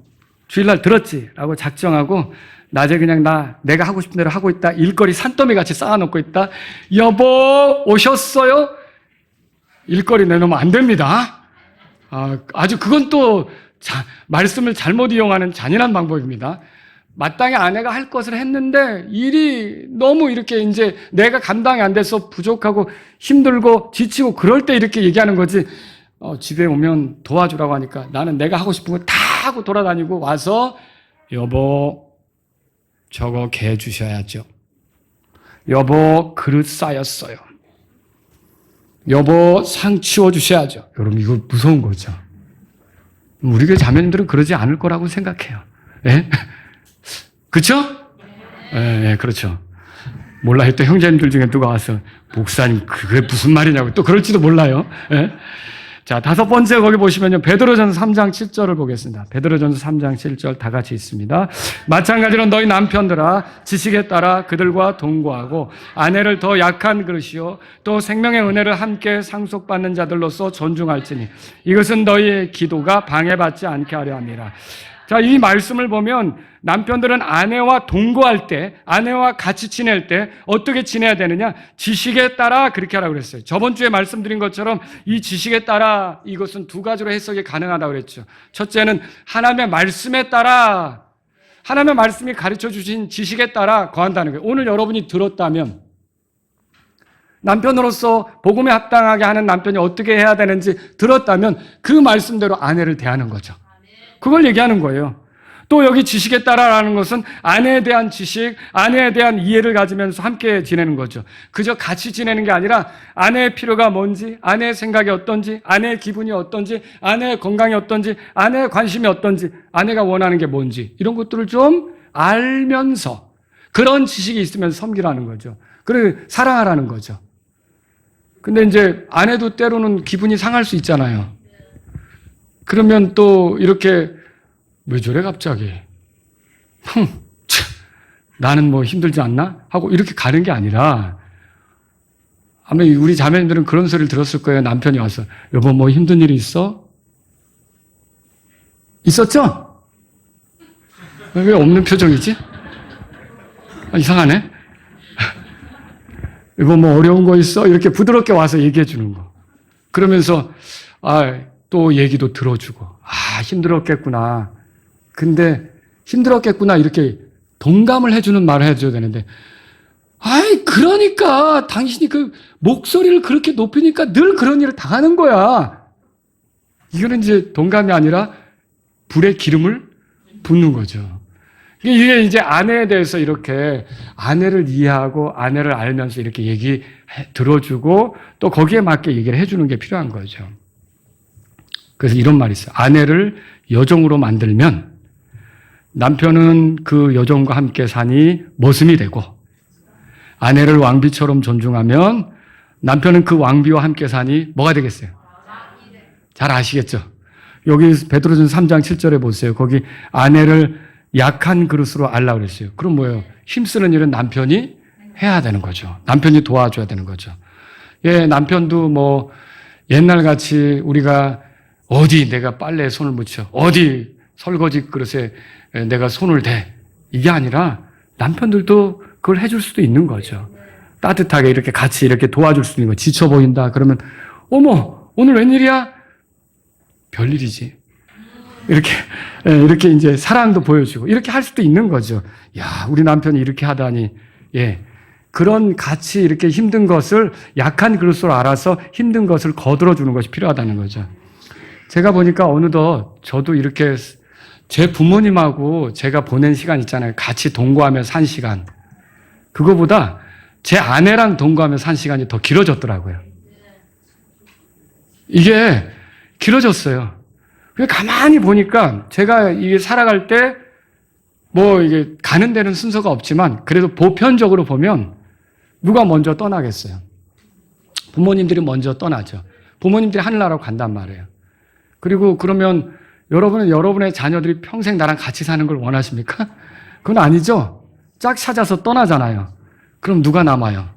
주일날 들었지? 라고 작정하고 낮에 그냥 내가 하고 싶은 대로 하고 있다. 일거리 산더미 같이 쌓아놓고 있다. 여보 오셨어요? 일거리 내놓으면 안 됩니다. 아주 그건 또 말씀을 잘못 이용하는 잔인한 방법입니다. 마땅히 아내가 할 것을 했는데 일이 너무 이렇게 이제 내가 감당이 안 돼서 부족하고 힘들고 지치고 그럴 때 이렇게 얘기하는 거지. 집에 오면 도와주라고 하니까 나는 내가 하고 싶은 거 다 하고 돌아다니고 와서 여보 저거 개 주셔야죠. 여보 그릇 쌓였어요. 여보 상 치워주셔야죠. 여러분 이거 무서운 거죠. 우리 교회 자매님들은 그러지 않을 거라고 생각해요. 예? 그렇죠? 예, 그렇죠. 몰라요. 또 형제님들 중에 누가 와서 목사님 그게 무슨 말이냐고 또 그럴지도 몰라요. 예? 자, 다섯 번째 거기 보시면요. 베드로전서 3장 7절을 보겠습니다. 베드로전서 3장 7절 다 같이 있습니다. 마찬가지로 너희 남편들아 지식에 따라 그들과 동거하고 아내를 더 약한 그릇이요 또 생명의 은혜를 함께 상속받는 자들로서 존중할지니 이것은 너희의 기도가 방해받지 않게 하려 함이라. 자, 이 말씀을 보면 남편들은 아내와 동거할 때, 아내와 같이 지낼 때 어떻게 지내야 되느냐? 지식에 따라 그렇게 하라고 그랬어요. 저번 주에 말씀드린 것처럼 이 지식에 따라 이것은 두 가지로 해석이 가능하다고 그랬죠. 첫째는 하나님의 말씀에 따라, 하나님의 말씀이 가르쳐 주신 지식에 따라 거한다는 거예요. 오늘 여러분이 들었다면 남편으로서 복음에 합당하게 하는 남편이 어떻게 해야 되는지 들었다면 그 말씀대로 아내를 대하는 거죠. 그걸 얘기하는 거예요. 또 여기 지식에 따라라는 것은 아내에 대한 지식, 아내에 대한 이해를 가지면서 함께 지내는 거죠. 그저 같이 지내는 게 아니라 아내의 필요가 뭔지, 아내의 생각이 어떤지, 아내의 기분이 어떤지, 아내의 건강이 어떤지, 아내의 관심이 어떤지, 아내가 원하는 게 뭔지 이런 것들을 좀 알면서 그런 지식이 있으면 섬기라는 거죠. 그리고 사랑하라는 거죠. 근데 이제 아내도 때로는 기분이 상할 수 있잖아요. 그러면 또 이렇게 왜 저래 갑자기? 나는 뭐 힘들지 않나? 하고 이렇게 가는 게 아니라 아마 우리 자매님들은 그런 소리를 들었을 거예요. 남편이 와서 여보 뭐 힘든 일이 있어? 있었죠? 왜 없는 표정이지? 이상하네. 여보 뭐 어려운 거 있어? 이렇게 부드럽게 와서 얘기해 주는 거. 그러면서 또 얘기도 들어주고 힘들었겠구나. 근데 힘들었겠구나 이렇게 동감을 해주는 말을 해줘야 되는데 그러니까 당신이 그 목소리를 그렇게 높이니까 늘 그런 일을 당하는 거야. 이거는 이제 동감이 아니라 불에 기름을 붓는 거죠. 이게 이제 아내에 대해서 이렇게 아내를 이해하고 아내를 알면서 이렇게 얘기 들어주고 또 거기에 맞게 얘기를 해주는 게 필요한 거죠. 그래서 이런 말이 있어요. 아내를 여종으로 만들면 남편은 그 여종과 함께 사니 머슴이 되고 아내를 왕비처럼 존중하면 남편은 그 왕비와 함께 사니 뭐가 되겠어요? 잘 아시겠죠? 여기 베드로전서 3장 7절에 보세요. 거기 아내를 약한 그릇으로 알라 그랬어요. 그럼 뭐예요? 힘쓰는 일은 남편이 해야 되는 거죠. 남편이 도와줘야 되는 거죠. 예, 남편도 뭐 옛날 같이 우리가 어디 내가 빨래에 손을 묻혀, 어디 설거지 그릇에 내가 손을 대, 이게 아니라 남편들도 그걸 해줄 수도 있는 거죠. 따뜻하게 이렇게 같이 이렇게 도와줄 수 있는 거. 지쳐 보인다 그러면 어머 오늘 웬일이야? 별일이지. 이렇게 이제 사랑도 보여주고 이렇게 할 수도 있는 거죠. 야, 우리 남편이 이렇게 하다니. 예. 그런 같이 이렇게 힘든 것을 약한 그릇으로 알아서 힘든 것을 거들어 주는 것이 필요하다는 거죠. 제가 보니까 어느덧 저도 이렇게 제 부모님하고 제가 보낸 시간 있잖아요. 같이 동거하며 산 시간. 그거보다 제 아내랑 동거하며 산 시간이 더 길어졌더라고요. 이게 길어졌어요. 가만히 보니까 제가 이게 살아갈 때 뭐 이게 가는 데는 순서가 없지만 그래도 보편적으로 보면 누가 먼저 떠나겠어요? 부모님들이 먼저 떠나죠. 부모님들이 하늘나라로 간단 말이에요. 그리고 그러면 여러분은 여러분의 자녀들이 평생 나랑 같이 사는 걸 원하십니까? 그건 아니죠. 짝 찾아서 떠나잖아요. 그럼 누가 남아요?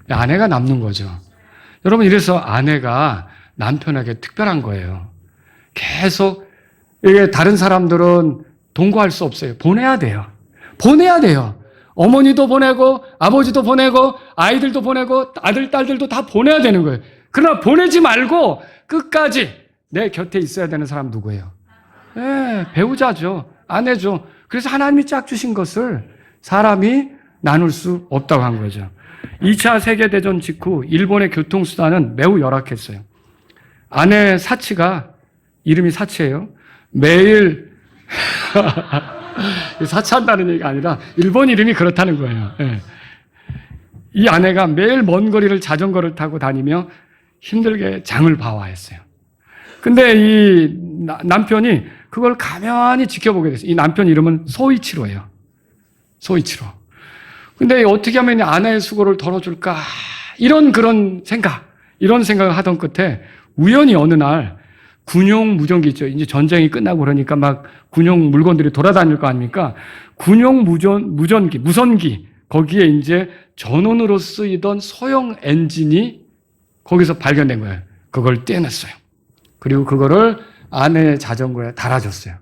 아내가 남는 거죠. 여러분, 이래서 아내가 남편에게 특별한 거예요. 계속 이게 다른 사람들은 동거할 수 없어요. 보내야 돼요. 보내야 돼요. 어머니도 보내고 아버지도 보내고 아이들도 보내고 아들, 딸들도 다 보내야 되는 거예요. 그러나 보내지 말고 끝까지 내 곁에 있어야 되는 사람 누구예요? 네, 배우자죠. 아내죠. 그래서 하나님이 짝 주신 것을 사람이 나눌 수 없다고 한 거죠. 2차 세계대전 직후 일본의 교통수단은 매우 열악했어요. 아내 사치가, 이름이 사치예요. 매일 사치한다는 얘기가 아니라 일본 이름이 그렇다는 거예요. 네. 이 아내가 매일 먼 거리를 자전거를 타고 다니며 힘들게 장을 봐와 했어요. 근데 이 남편이 그걸 가만히 지켜보게 됐어요. 이 남편 이름은 소이치로예요. 소이치로. 근데 어떻게 하면 아내의 수고를 덜어줄까? 이런 생각을 하던 끝에 우연히 어느 날 군용 무전기 있죠. 이제 전쟁이 끝나고 그러니까 막 군용 물건들이 돌아다닐 거 아닙니까? 군용 무선기, 거기에 이제 전원으로 쓰이던 소형 엔진이 거기서 발견된 거예요. 그걸 떼냈어요. 그리고 그거를 아내의 자전거에 달아줬어요.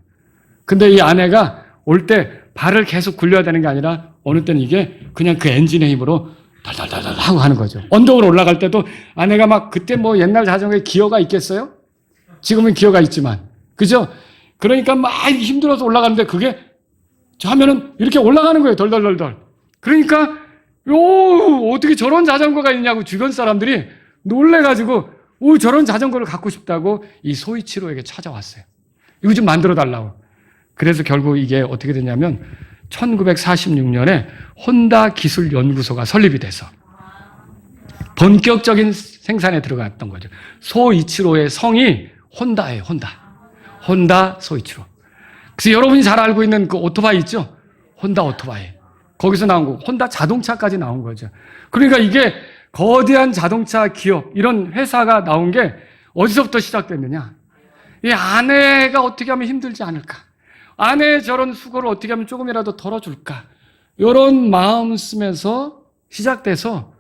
근데 이 아내가 올 때 발을 계속 굴려야 되는 게 아니라 어느 때는 이게 그냥 그 엔진의 힘으로 달달달달 하고 하는 거죠. 언덕으로 올라갈 때도 아내가 막 그때 뭐 옛날 자전거에 기어가 있겠어요? 지금은 기어가 있지만. 그죠? 그러니까 막 힘들어서 올라가는데 그게 하면은 이렇게 올라가는 거예요. 덜덜덜덜. 그러니까 어떻게 저런 자전거가 있냐고 주변 사람들이 놀래가지고 저런 자전거를 갖고 싶다고 이 소이치로에게 찾아왔어요. 이거 좀 만들어 달라고. 그래서 결국 이게 어떻게 됐냐면 1946년에 혼다 기술연구소가 설립이 돼서 본격적인 생산에 들어갔던 거죠. 소이치로의 성이 혼다예요. 혼다 소이치로. 그래서 여러분이 잘 알고 있는 그 오토바이 있죠? 혼다 오토바이. 거기서 나온 거고 혼다 자동차까지 나온 거죠. 그러니까 이게 거대한 자동차 기업, 이런 회사가 나온 게 어디서부터 시작됐느냐? 이 아내가 어떻게 하면 힘들지 않을까? 아내의 저런 수고를 어떻게 하면 조금이라도 덜어줄까? 이런 마음 쓰면서 시작돼서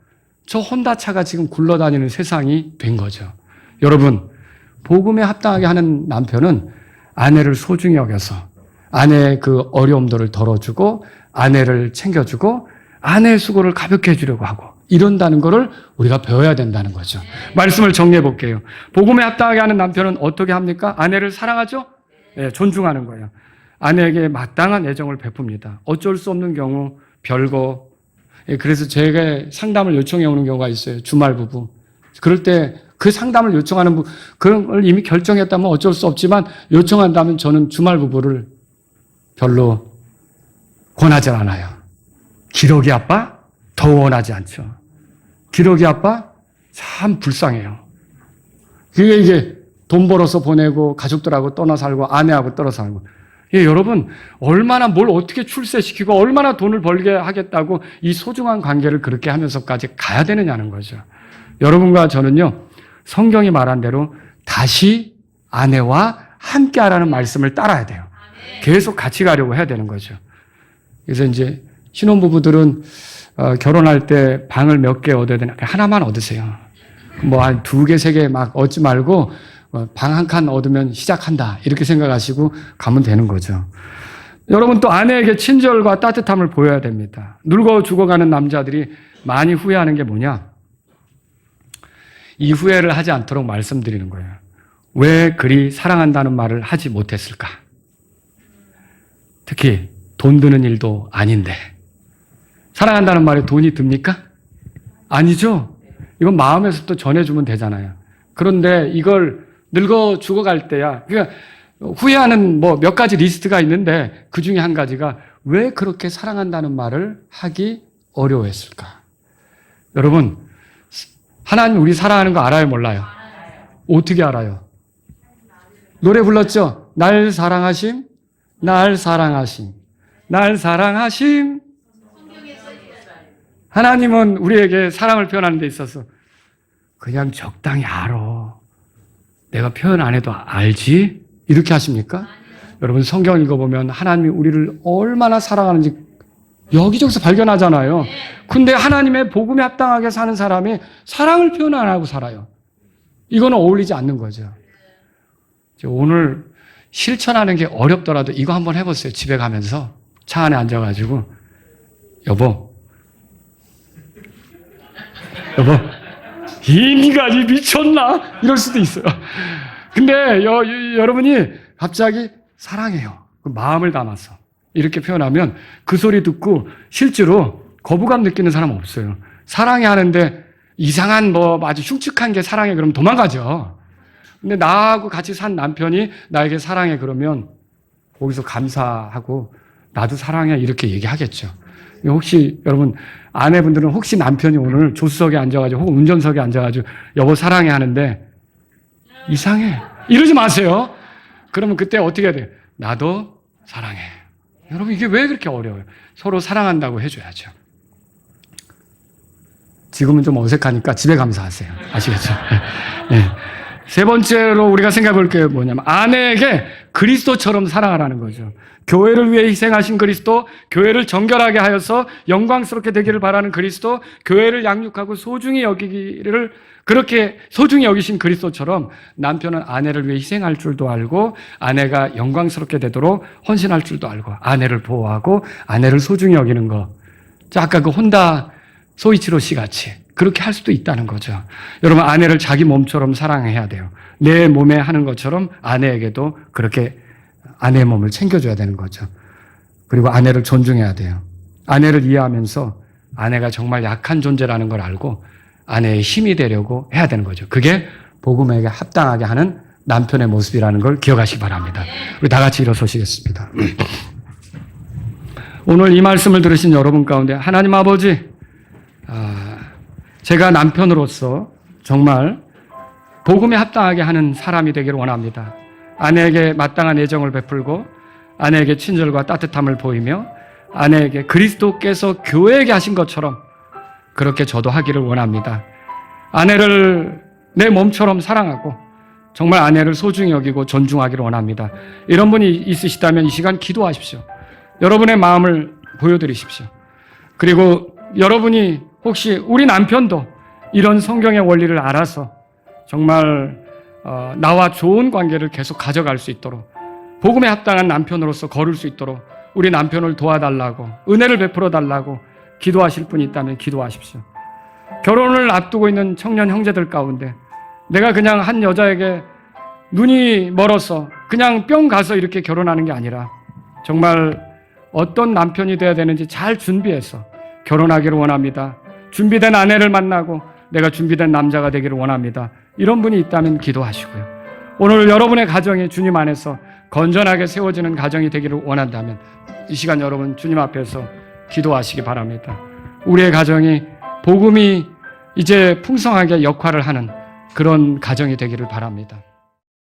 저 혼다차가 지금 굴러다니는 세상이 된 거죠. 여러분, 복음에 합당하게 하는 남편은 아내를 소중히 여겨서 아내의 그 어려움들을 덜어주고 아내를 챙겨주고 아내의 수고를 가볍게 해주려고 하고 이런다는 것을 우리가 배워야 된다는 거죠. 말씀을 정리해 볼게요. 복음에 합당하게 하는 남편은 어떻게 합니까? 아내를 사랑하죠? 네, 존중하는 거예요. 아내에게 마땅한 애정을 베풉니다. 어쩔 수 없는 경우 별거. 그래서 제가 상담을 요청해 오는 경우가 있어요. 주말 부부. 그럴 때 그 상담을 요청하는 그런 걸 이미 결정했다면 어쩔 수 없지만 요청한다면 저는 주말 부부를 별로 권하지 않아요. 기러기 아빠? 더 원하지 않죠. 기러기 아빠? 참 불쌍해요. 그게 이게 돈 벌어서 보내고 가족들하고 떠나 살고 아내하고 떨어 살고. 예, 여러분, 얼마나 뭘 어떻게 출세시키고 얼마나 돈을 벌게 하겠다고 이 소중한 관계를 그렇게 하면서까지 가야 되느냐는 거죠. 여러분과 저는요, 성경이 말한 대로 다시 아내와 함께 하라는 말씀을 따라야 돼요. 계속 같이 가려고 해야 되는 거죠. 그래서 이제 신혼부부들은 결혼할 때 방을 몇 개 얻어야 되나? 하나만 얻으세요. 뭐 한 2개, 3개 막 얻지 말고 방 한 칸 얻으면 시작한다. 이렇게 생각하시고 가면 되는 거죠. 여러분 또 아내에게 친절과 따뜻함을 보여야 됩니다. 늙어 죽어가는 남자들이 많이 후회하는 게 뭐냐? 이 후회를 하지 않도록 말씀드리는 거예요. 왜 그리 사랑한다는 말을 하지 못했을까? 특히 돈 드는 일도 아닌데 사랑한다는 말에 돈이 듭니까? 아니죠. 이건 마음에서부터 전해주면 되잖아요. 그런데 이걸 늙어 죽어갈 때야, 그러니까 후회하는 뭐 몇 가지 리스트가 있는데 그 중에 한 가지가 왜 그렇게 사랑한다는 말을 하기 어려워했을까? 여러분, 하나님 우리 사랑하는 거 알아요, 몰라요? 어떻게 알아요? 노래 불렀죠? 날 사랑하심, 날 사랑하심, 날 사랑하심. 하나님은 우리에게 사랑을 표현하는 데 있어서 그냥 적당히 알아. 내가 표현 안 해도 알지? 이렇게 하십니까? 여러분 성경 읽어보면 하나님이 우리를 얼마나 사랑하는지 여기저기서 발견하잖아요. 근데 하나님의 복음에 합당하게 사는 사람이 사랑을 표현 안 하고 살아요. 이거는 어울리지 않는 거죠. 오늘 실천하는 게 어렵더라도 이거 한번 해보세요. 집에 가면서 차 안에 앉아가지고 여보 이 인간이 미쳤나? 이럴 수도 있어요. 근데 여러분이 갑자기 사랑해요. 그 마음을 담아서 이렇게 표현하면 그 소리 듣고 실제로 거부감 느끼는 사람은 없어요. 사랑해 하는데 이상한 뭐 아주 흉측한 게 사랑해 그러면 도망가죠. 근데 나하고 같이 산 남편이 나에게 사랑해 그러면 거기서 감사하고 나도 사랑해 이렇게 얘기하겠죠. 혹시 여러분 아내분들은 혹시 남편이 오늘 조수석에 앉아가지고 혹은 운전석에 앉아가지고 여보 사랑해 하는데 이상해 이러지 마세요. 그러면 그때 어떻게 해야 돼요? 나도 사랑해. 여러분 이게 왜 그렇게 어려워요? 서로 사랑한다고 해줘야죠. 지금은 좀 어색하니까 집에 가면서 하세요. 아시겠죠? 네. 세 번째로 우리가 생각해 볼 게 뭐냐면 아내에게 그리스도처럼 사랑하라는 거죠. 교회를 위해 희생하신 그리스도, 교회를 정결하게 하여서 영광스럽게 되기를 바라는 그리스도, 교회를 양육하고 소중히 여기기를 그렇게 소중히 여기신 그리스도처럼 남편은 아내를 위해 희생할 줄도 알고 아내가 영광스럽게 되도록 헌신할 줄도 알고 아내를 보호하고 아내를 소중히 여기는 거. 자, 아까 그 혼다 소이치로 씨 같이 그렇게 할 수도 있다는 거죠. 여러분 아내를 자기 몸처럼 사랑해야 돼요. 내 몸에 하는 것처럼 아내에게도 그렇게 아내의 몸을 챙겨줘야 되는 거죠. 그리고 아내를 존중해야 돼요. 아내를 이해하면서 아내가 정말 약한 존재라는 걸 알고 아내의 힘이 되려고 해야 되는 거죠. 그게 복음에게 합당하게 하는 남편의 모습이라는 걸 기억하시기 바랍니다. 우리 다 같이 일어서시겠습니다. 오늘 이 말씀을 들으신 여러분 가운데 하나님 아버지, 제가 남편으로서 정말 복음에 합당하게 하는 사람이 되기를 원합니다. 아내에게 마땅한 애정을 베풀고 아내에게 친절과 따뜻함을 보이며 아내에게 그리스도께서 교회에게 하신 것처럼 그렇게 저도 하기를 원합니다. 아내를 내 몸처럼 사랑하고 정말 아내를 소중히 여기고 존중하기를 원합니다. 이런 분이 있으시다면 이 시간 기도하십시오. 여러분의 마음을 보여드리십시오. 그리고 여러분이 혹시 우리 남편도 이런 성경의 원리를 알아서 정말 나와 좋은 관계를 계속 가져갈 수 있도록 복음에 합당한 남편으로서 걸을 수 있도록 우리 남편을 도와달라고 은혜를 베풀어 달라고 기도하실 분이 있다면 기도하십시오. 결혼을 앞두고 있는 청년 형제들 가운데 내가 그냥 한 여자에게 눈이 멀어서 그냥 뿅 가서 이렇게 결혼하는 게 아니라 정말 어떤 남편이 돼야 되는지 잘 준비해서 결혼하기를 원합니다. 준비된 아내를 만나고 내가 준비된 남자가 되기를 원합니다. 이런 분이 있다면 기도하시고요. 오늘 여러분의 가정이 주님 안에서 건전하게 세워지는 가정이 되기를 원한다면 이 시간 여러분 주님 앞에서 기도하시기 바랍니다. 우리의 가정이 복음이 이제 풍성하게 역할을 하는 그런 가정이 되기를 바랍니다.